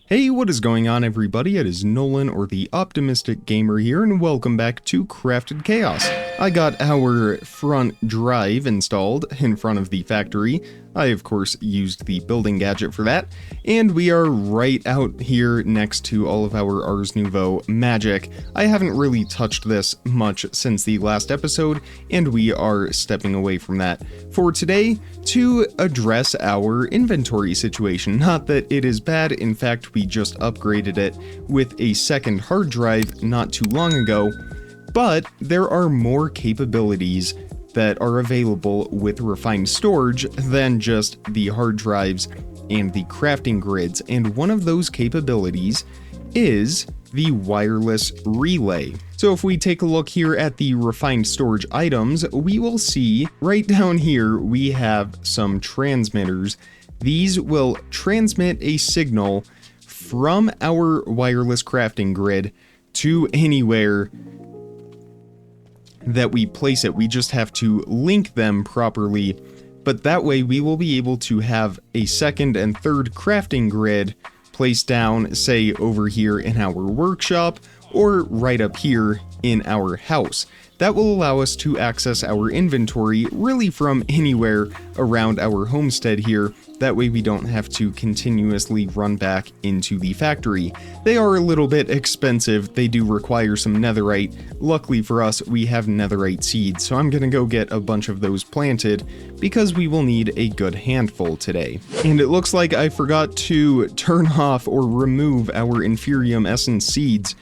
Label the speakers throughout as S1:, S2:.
S1: Hey, what is going on everybody? It is Nolan, or the Optimistic Gamer here, and welcome back to Crafted Chaos. I got our front drive installed in front of the factory. I of course used the building gadget for that, and we are right out here next to all of our Ars Nouveau magic. I haven't really touched this much since the last episode, and we are stepping away from that for today to address our inventory situation. Not that it is bad, in fact we just upgraded it with a second hard drive not too long ago, but there are more capabilities that are available with refined storage than just the hard drives and the crafting grids, and one of those capabilities is the wireless relay. So if we take a look here at the refined storage items, we will see right down here we have some transmitters. These will transmit a signal from our wireless crafting grid to anywhere that we place it. We just have to link them properly, but that way we will be able to have a second and third crafting grid placed down, say over here in our workshop or right up here in our house. That will allow us to access our inventory really from anywhere around our homestead here. That way we don't have to continuously run back into the factory. They are a little bit expensive. They do require some netherite. Luckily for us, we have netherite seeds, so I'm gonna go get a bunch of those planted because we will need a good handful today. And it looks like I forgot to turn off or remove our Inferium Essence seeds.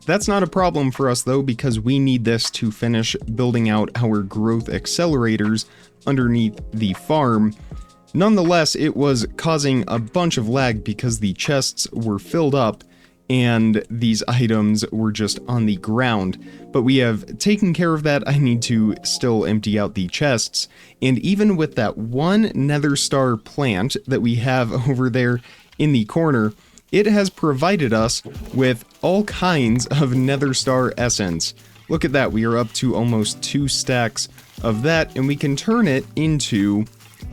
S1: That's not a problem for us though, because we need this to finish building out our growth accelerators underneath the farm. Nonetheless, it was causing a bunch of lag because the chests were filled up and these items were just on the ground. But we have taken care of that. I need to still empty out the chests. And even with that one nether star plant that we have over there in the corner, it has provided us with all kinds of nether star essence. Look at that, we are up to almost 2 stacks of that, and we can turn it into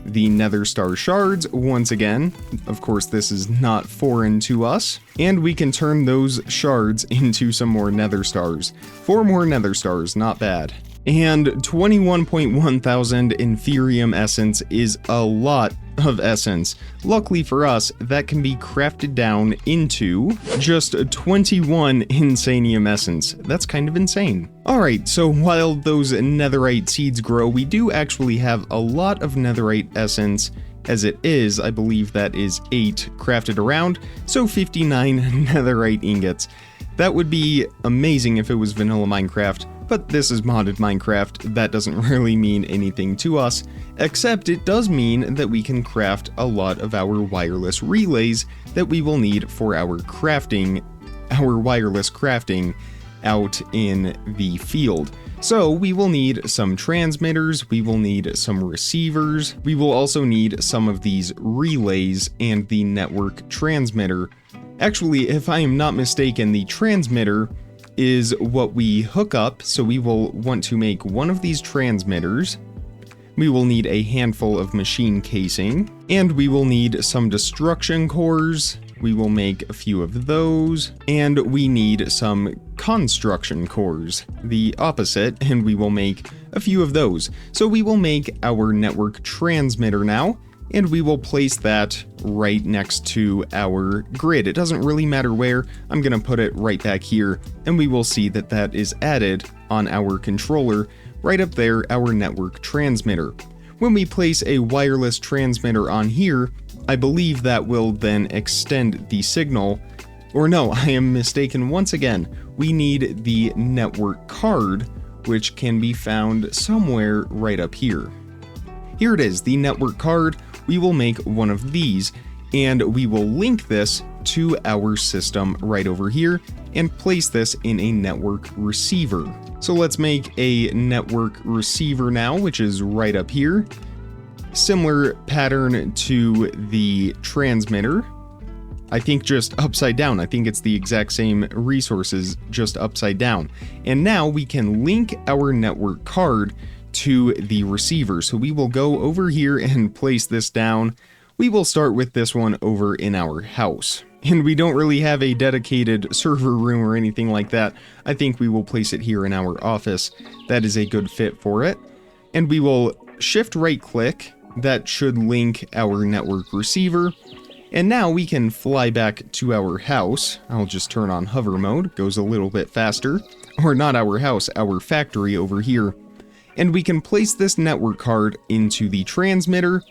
S1: the nether star shards once again. Of course, this is not foreign to us. And we can turn those shards into some more nether stars. 4 more nether stars, not bad. And 21.1 thousand Inferium Essence is a lot of essence. Luckily for us, that can be crafted down into just 21 Insanium Essence. That's kind of insane. Alright, so while those netherite seeds grow, we do actually have a lot of netherite essence. As it is, I believe that is 8 crafted around, so 59 netherite ingots. That would be amazing if it was vanilla Minecraft, but this is modded Minecraft. That doesn't really mean anything to us, except it does mean that we can craft a lot of our wireless relays that we will need for our crafting, our wireless crafting out in the field. So we will need some transmitters, we will need some receivers, we will also need some of these relays and the network transmitter. Actually, if I am not mistaken, the transmitter is what we hook up, so we will want to make one of these transmitters. We will need a handful of machine casing, and we will need some destruction cores. We will make a few of those, and we need some construction cores, the opposite, and we will make a few of those. So we will make our network transmitter now, and we will place that right next to our grid. It doesn't really matter where. I'm gonna put it right back here, and we will see that that is added on our controller right up there, our network transmitter. When we place a wireless transmitter on here, I believe that will then extend the signal. Or no, I am mistaken once again. We need the network card, which can be found somewhere right up here. Here it is, the network card. We will make one of these, and we will link this to our system right over here and place this in a network receiver. So let's make a network receiver now, which is right up here. Similar pattern to the transmitter. I think just upside down. I think it's the exact same resources, just upside down. And now we can link our network card to the receiver. So we will go over here and place this down. We will start with this one over in our house. and we don't really have a dedicated server room or anything like that. I think we will place it here in our office. That is a good fit for it. And we will shift right click. That should link our network receiver. And now we can fly back to our house. I'll just turn on hover mode, goes a little bit faster. Or not our house, our factory over here. And we can place this network card into the transmitter,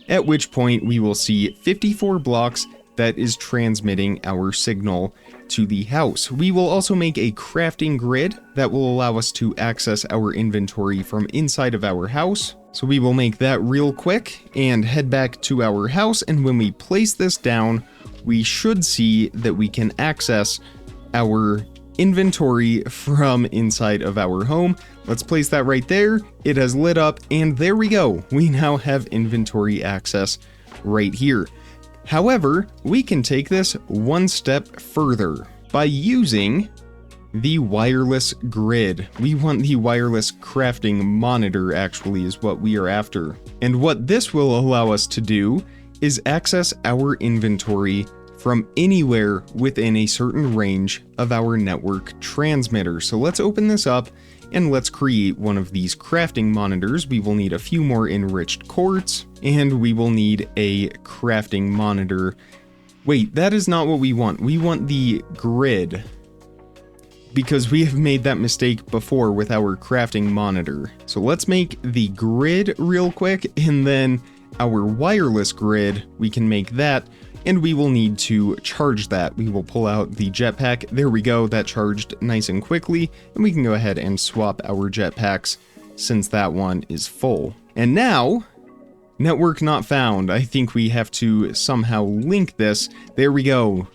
S1: at which point we will see 54 blocks that is transmitting our signal to the house. We will also make a crafting grid that will allow us to access our inventory from inside of our house. So we will make that real quick and head back to our house, and when we place this down, we should see that we can access our inventory from inside of our home. Let's place that right there. It has lit up, and there we go. We now have inventory access right here. However, we can take this one step further by using the wireless grid. We want the wireless crafting monitor, actually, is what we are after. And what this will allow us to do is access our inventory from anywhere within a certain range of our network transmitter. So let's open this up and let's create one of these crafting monitors. We will need a few more enriched quartz, and we will need a crafting monitor. Wait, that is not what we want. We want the grid, because we have made that mistake before with our crafting monitor. So let's make the grid real quick, and then our wireless grid, we can make that, and we will need to charge that. We will pull out the jetpack. There we go, that charged nice and quickly, and we can go ahead and swap our jetpacks since that one is full. And now, network not found. I think we have to somehow link this. There we go.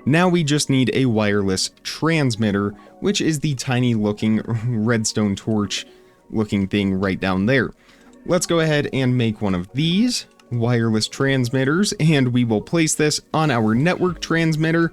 S1: Now we just need a wireless transmitter, which is the tiny looking redstone torch looking thing right down there. Let's go ahead and make one of these wireless transmitters, and we will place this on our network transmitter,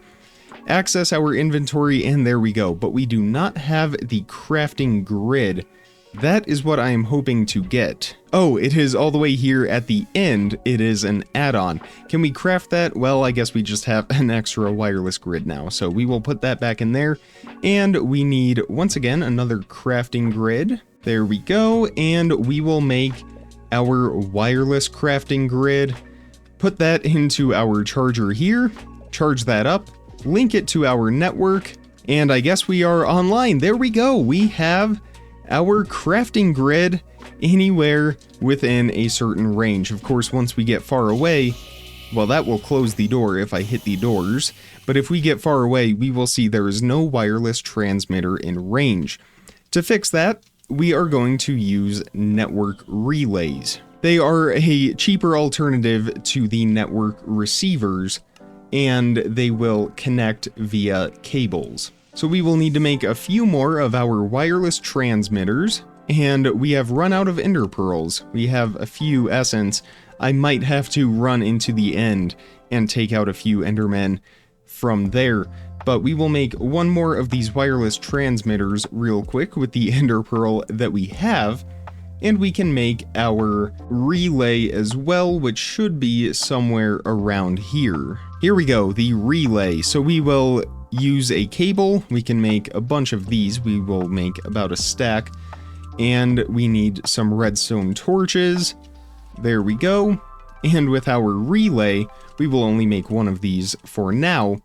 S1: access our inventory, and there we go. But we do not have the crafting grid. That is what I am hoping to get. Oh, it is all the way here at the end. It is an add-on. Can we craft that? Well, I guess we just have an extra wireless grid now. So we will put that back in there. And we need, once again, another crafting grid. There we go. And we will make our wireless crafting grid. Put that into our charger here. Charge that up. Link it to our network. And I guess we are online. There we go. We have our crafting grid anywhere within a certain range. Of course, once we get far away, well, that will close the door if I hit the doors. But if we get far away, we will see there is no wireless transmitter in range. To fix that, we are going to use network relays. They are a cheaper alternative to the network receivers, and they will connect via cables. So we will need to make a few more of our wireless transmitters, and we have run out of ender pearls. We have a few essence. I might have to run into the end and take out a few endermen from there, but we will make one more of these wireless transmitters real quick with the ender pearl that we have, and we can make our relay as well, which should be somewhere around here. Here we go, the relay. So we will use a cable. We can make a bunch of these. We will make about a stack, and we need some redstone torches. There we go. And with our relay, we will only make one of these for now.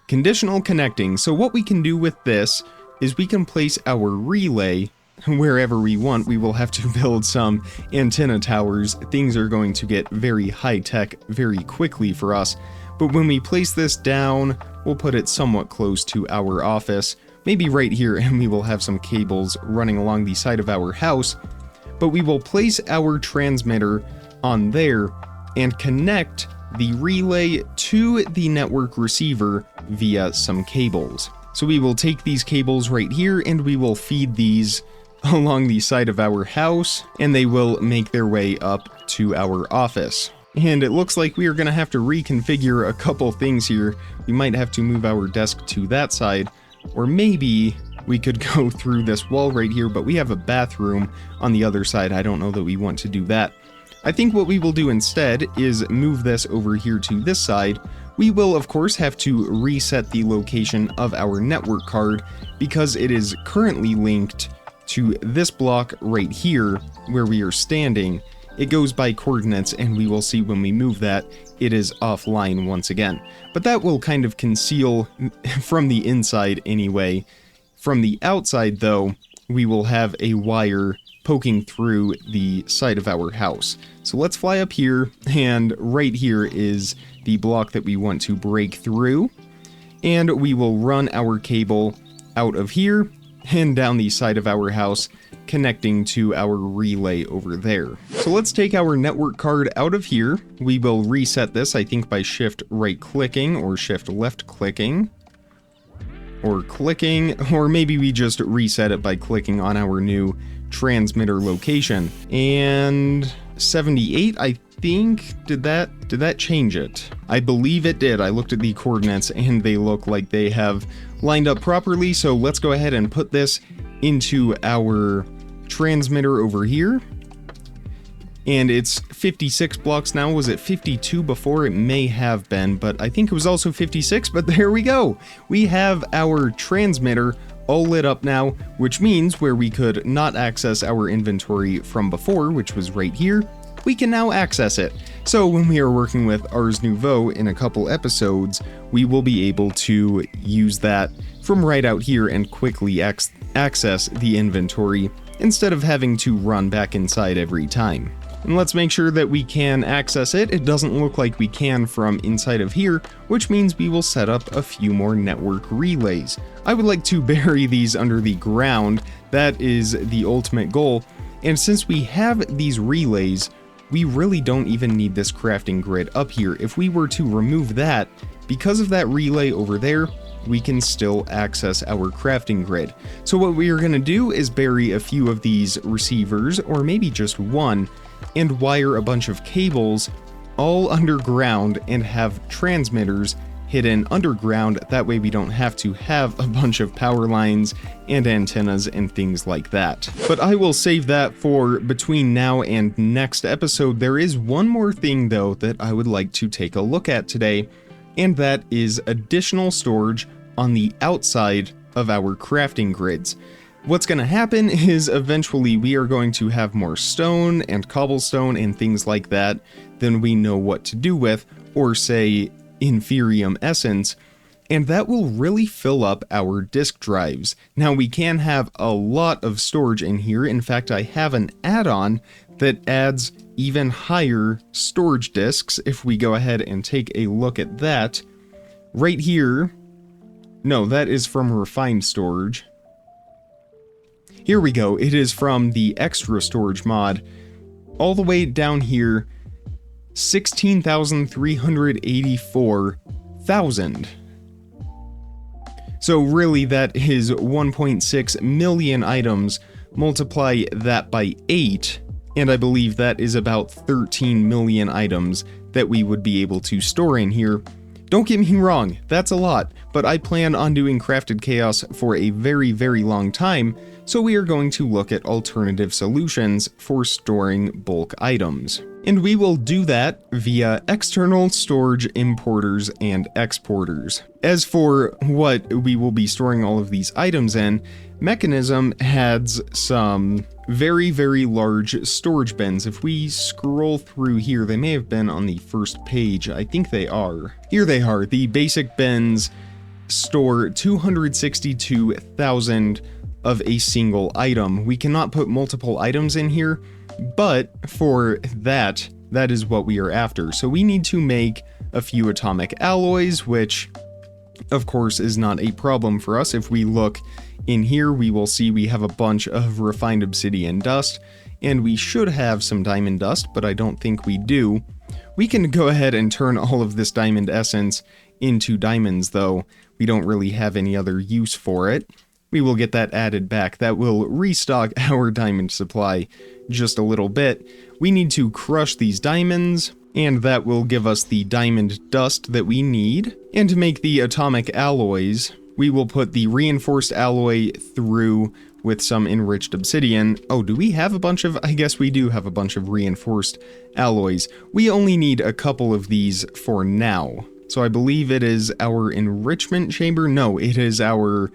S1: Conditional connecting. So what we can do with this is we can place our relay wherever we want. We will have to build some antenna towers. Things are going to get very high tech very quickly for us. But when we place this down, we'll put it somewhat close to our office, maybe right here, and we will have some cables running along the side of our house. But we will place our transmitter on there and connect the relay to the network receiver via some cables. So we will take these cables right here and we will feed these along the side of our house, and they will make their way up to our office. And it looks like we are going to have to reconfigure a couple things here. We might have to move our desk to that side, or maybe we could go through this wall right here, but we have a bathroom on the other side. I don't know that we want to do that. I think what we will do instead is move this over here to this side. We will of course have to reset the location of our network card because it is currently linked to this block right here where we are standing. It goes by coordinates, and we will see when we move that it is offline once again. But that will kind of conceal from the inside anyway. From the outside though, we will have a wire poking through the side of our house. So let's fly up here, and right here is the block that we want to break through. And we will run our cable out of here and down the side of our house, connecting to our relay over there. So let's take our network card out of here. We will reset this, I think, by shift right clicking or shift left clicking. Or clicking, or maybe we just reset it by clicking on our new transmitter location. And 78, I think, did that change it? I believe it did. I looked at the coordinates and they look like they have lined up properly, so let's go ahead and put this into our transmitter over here. And it's 56 blocks now. Was it 52 before? It may have been, but I think it was also 56, but there we go. We have our transmitter all lit up now, which means where we could not access our inventory from before, which was right here, we can now access it. So when we are working with Ars Nouveau in a couple episodes, we will be able to use that from right out here and quickly access the inventory instead of having to run back inside every time. And let's make sure that we can access it. It doesn't look like we can from inside of here, which means we will set up a few more network relays. I would like to bury these under the ground. That is the ultimate goal. And since we have these relays, we really don't even need this crafting grid up here. If we were to remove that, because of that relay over there, we can still access our crafting grid. So what we are going to do is bury a few of these receivers, or maybe just one, and wire a bunch of cables all underground and have transmitters hidden underground. That way we don't have to have a bunch of power lines and antennas and things like that. But I will save that for between now and next episode. There is one more thing though that I would like to take a look at today, and that is additional storage on the outside of our crafting grids. What's going to happen is eventually we are going to have more stone and cobblestone and things like that than we know what to do with, or say inferium essence, and that will really fill up our disk drives. Now we can have a lot of storage in here. In fact, I have an add-on that adds even higher storage disks. If we go ahead and take a look at that right here, no, that is from refined storage. Here we go, it is from the extra storage mod. All the way down here, 16,384,000. So really that is 1.6 million items. Multiply that by 8, and I believe that is about 13 million items that we would be able to store in here. Don't get me wrong, that's a lot, but I plan on doing Crafted Chaos for a very, very long time, so we are going to look at alternative solutions for storing bulk items. And we will do that via external storage importers and exporters. As for what we will be storing all of these items in, Mechanism has some very, very large storage bins. If we scroll through here, they may have been on the first page. I think they are. Here they are. The basic bins store 262,000 of a single item. We cannot put multiple items in here, but for that is what we are after. So we need to make a few atomic alloys, which of course is not a problem for us. If we look in here, we will see we have a bunch of refined obsidian dust, and we should have some diamond dust, but I don't think we do. We can go ahead and turn all of this diamond essence into diamonds, though we don't really have any other use for it. We will get that added back. That will restock our diamond supply just a little bit. We need to crush these diamonds, and that will give us the diamond dust that we need. And to make the atomic alloys, we will put the reinforced alloy through with some enriched obsidian. Oh, do we have a bunch of... I guess we do have a bunch of reinforced alloys. We only need a couple of these for now. So I believe it is our enrichment chamber. No, it is our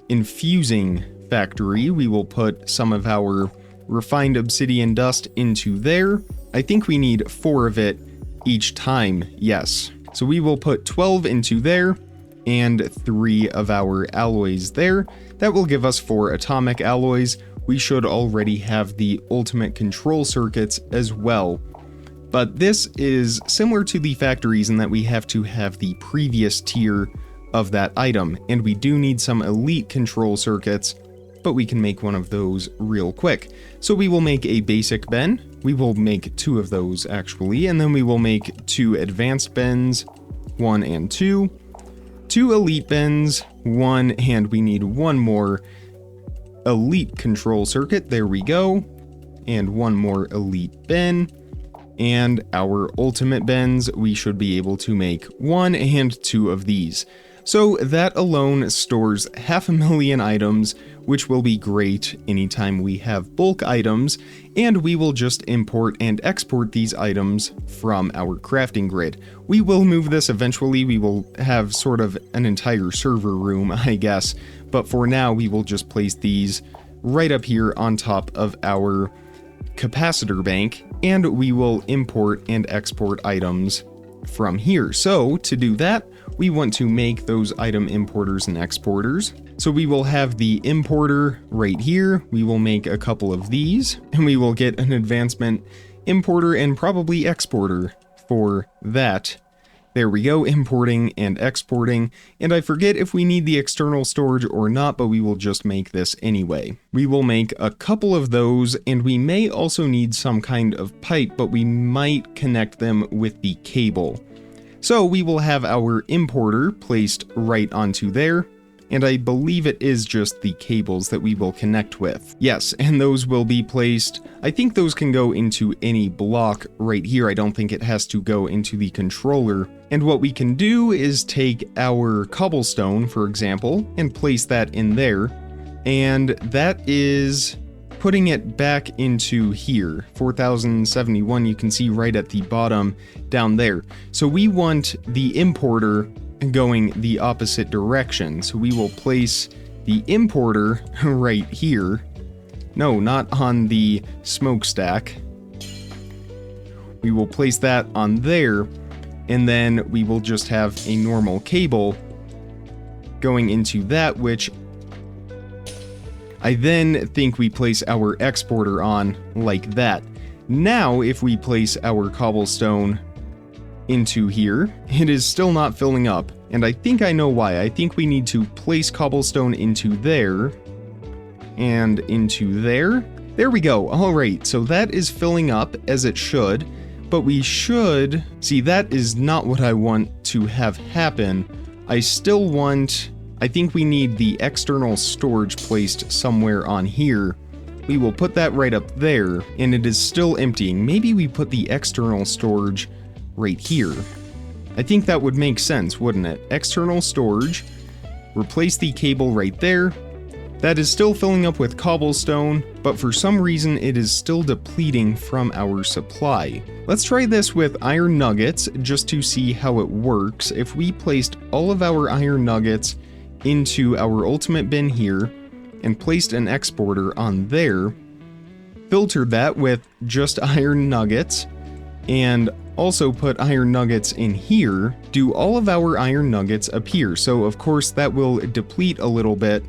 S1: infusing factory. We will put some of our refined obsidian dust into there. I think we need 4 of it each time, yes. So we will put 12 into there and 3 of our alloys there. That will give us 4 atomic alloys. We should already have the ultimate control circuits as well. But this is similar to the factories in that we have to have the previous tier of that item, and we do need some elite control circuits, but we can make one of those real quick. So we will make a basic bin. We will make 2 of those actually, and then we will make 2 advanced bins, 1 and 2, 2 elite bins, 1, and we need 1 more elite control circuit. There we go, and 1 more elite bin. And our ultimate bins, we should be able to make 1 and 2 of these. So that alone stores 500,000 items, which will be great anytime we have bulk items, and we will just import and export these items from our crafting grid. We will move this eventually. We will have sort of an entire server room, I guess, but for now we will just place these right up here on top of our capacitor bank, and we will import and export items from here. So to do that, we want to make those item importers and exporters. So we will have the importer right here. We will make a couple of these, and we will get an advancement importer and probably exporter for that. There we go, importing and exporting, and I forget if we need the external storage or not, but we will just make this anyway. We will make a couple of those, and we may also need some kind of pipe, but we might connect them with the cable. So we will have our importer placed right onto there, and I believe it is just the cables that we will connect with. Yes, and those will be placed, I think those can go into any block right here. I don't think it has to go into the controller. And what we can do is take our cobblestone, for example, and place that in there, and that is putting it back into here. 4071, you can see right at the bottom down there. So we want the importer going the opposite direction. So we will place the importer right here. No, not on the smokestack. We will place that on there, and then we will just have a normal cable going into that, which I then think we place our exporter on like that. Now, if we place our cobblestone into here, it is still not filling up, and I think I know why. I think we need to place cobblestone into there and into there. There we go. All right, so that is filling up as it should, but we should see that is not what I want to have happen. I still want, I think we need the external storage placed somewhere on here. We will put that right up there, and it is still emptying. Maybe we put the external storage right here. I think that would make sense, wouldn't it? External storage, replace the cable right there. That is still filling up with cobblestone, but for some reason it is still depleting from our supply. Let's try this with iron nuggets just to see how it works. If we placed all of our iron nuggets into our ultimate bin here and placed an exporter on there, filtered that with just iron nuggets, and also put iron nuggets in here, do all of our iron nuggets appear? So of course that will deplete a little bit,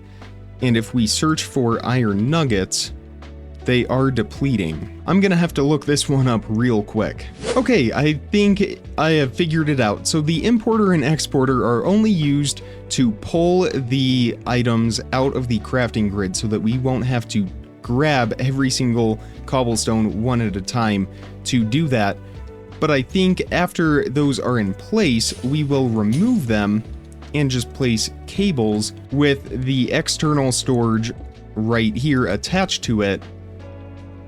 S1: and if we search for iron nuggets, they are depleting. I'm gonna have to look this one up real quick. Okay, I think I have figured it out. So the importer and exporter are only used to pull the items out of the crafting grid so that we won't have to grab every single cobblestone one at a time to do that. But I think after those are in place, we will remove them and just place cables with the external storage right here attached to it.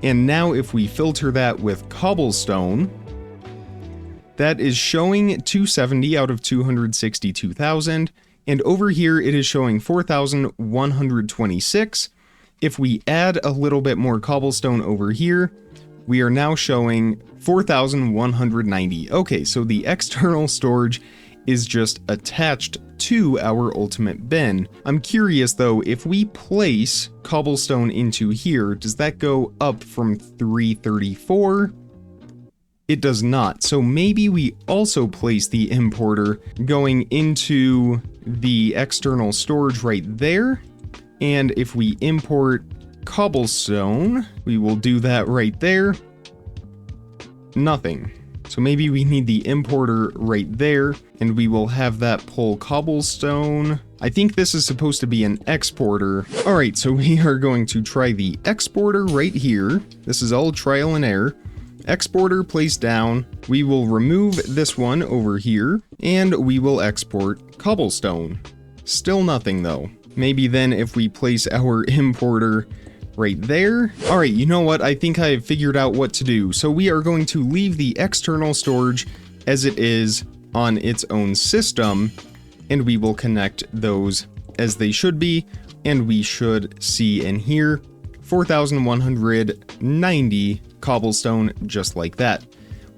S1: And now if we filter that with cobblestone, that is showing 270 out of 262,000. And over here it is showing 4,126. If we add a little bit more cobblestone over here, we are now showing 4,190. Okay, so the external storage is just attached to our ultimate bin. I'm curious though, if we place cobblestone into here, does that go up from 334? It does not. So maybe we also place the importer going into the external storage right there. And if we import cobblestone, we will do that right there. Nothing. So maybe we need the importer right there, and we will have that pull cobblestone. I think this is supposed to be an exporter. All right, so we are going to try the exporter right here. This is all trial and error. Exporter placed down. We will remove this one over here, and we will export cobblestone. Still nothing though. Maybe then if we place our importer right there. All right, you know what? I think I've figured out what to do. So we are going to leave the external storage as it is on its own system, and we will connect those as they should be, and we should see in here 4,190 cobblestone just like that.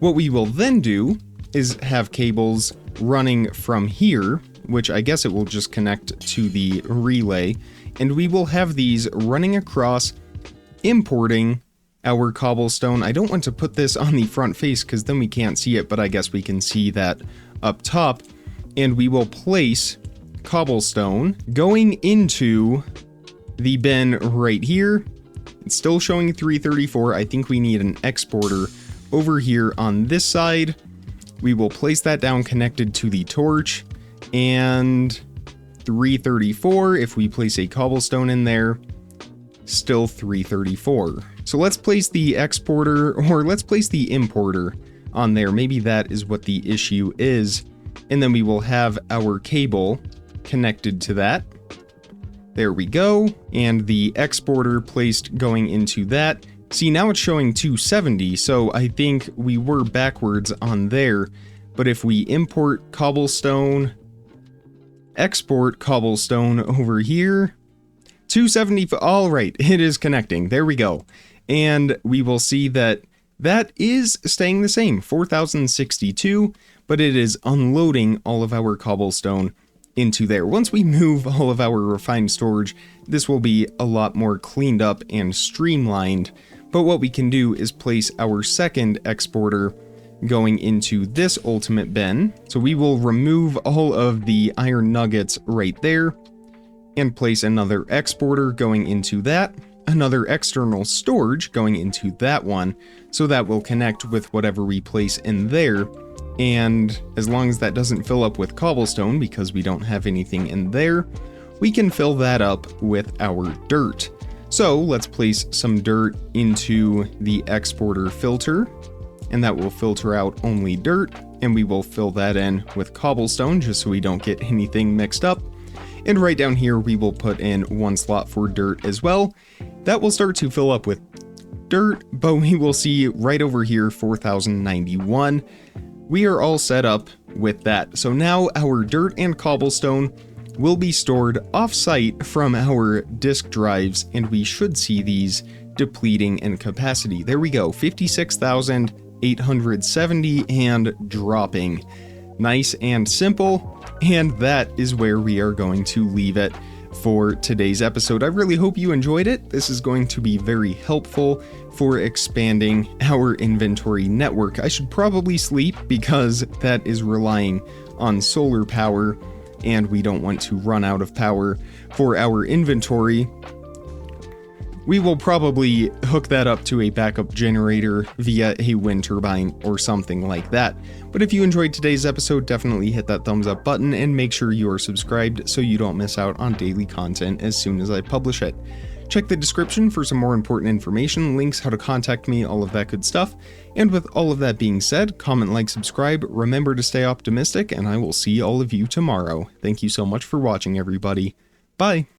S1: What we will then do is have cables running from here, which I guess it will just connect to the relay, and we will have these running across, importing our cobblestone. I don't want to put this on the front face because then we can't see it, but I guess we can see that up top. And we will place cobblestone going into the bin right here. It's still showing 334. I think we need an exporter over here on this side. We will place that down connected to the torch, and 334, if we place a cobblestone in there, still 334. So let's place the exporter, or let's place the importer on there. Maybe that is what the issue is. And then we will have our cable connected to that. There we go. And the exporter placed going into that. See, now it's showing 270, so I think we were backwards on there. But if we import cobblestone, export cobblestone over here, 270, all right, it is connecting. There we go. And we will see that that is staying the same, 4,062, but it is unloading all of our cobblestone into there. Once we move all of our refined storage, this will be a lot more cleaned up and streamlined. But what we can do is place our second exporter going into this ultimate bin. So we will remove all of the iron nuggets right there and place another exporter going into that, another external storage going into that one. So that will connect with whatever we place in there. And as long as that doesn't fill up with cobblestone, because we don't have anything in there, we can fill that up with our dirt. So let's place some dirt into the exporter filter, and that will filter out only dirt, and we will fill that in with cobblestone just so we don't get anything mixed up. And right down here we will put in one slot for dirt as well. That will start to fill up with dirt, but we will see right over here 4,091. We are all set up with that. So now our dirt and cobblestone will be stored off-site from our disk drives, and we should see these depleting in capacity. There we go, 56,870 and dropping. Nice and simple, and that is where we are going to leave it for today's episode. I really hope you enjoyed it. This is going to be very helpful for expanding our inventory network. I should probably sleep because that is relying on solar power, and we don't want to run out of power for our inventory. We will probably hook that up to a backup generator via a wind turbine or something like that. But if you enjoyed today's episode, definitely hit that thumbs up button and make sure you are subscribed so you don't miss out on daily content as soon as I publish it. Check the description for some more important information, links, how to contact me, all of that good stuff. And with all of that being said, comment, like, subscribe, remember to stay optimistic, and I will see all of you tomorrow. Thank you so much for watching, everybody. Bye!